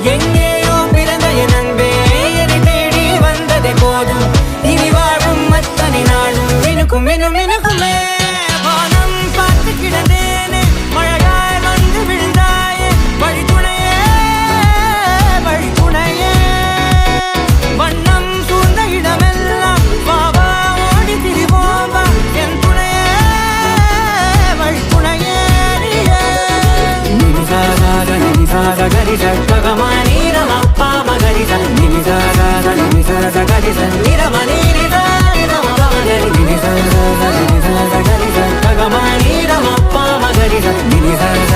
எங்கேயோ பிறந்த என் அன்பே என்னை தேடி வந்ததே போதும் இனி வாழும் அத்தனை நாளும் மினுக்கும் மினும் மினுக்குமே வானம் பார்த்து கிடந்தேனே மழையாய் வந்து விழுந்தாயே வழித்துணையே வழித்துணையே வண்ணம் சூழ்ந்த இடமெல்லாம் பாவா ஓடி திரிவோம் வா என் துணையே வழித்துணையே நினிசாத கரிச ககமானி ரமப்பா மகரிச நினிசாத கரிச நிரமணி நினிசாத கரிச ககமானி ரமப்பா மகரிச நினிசாத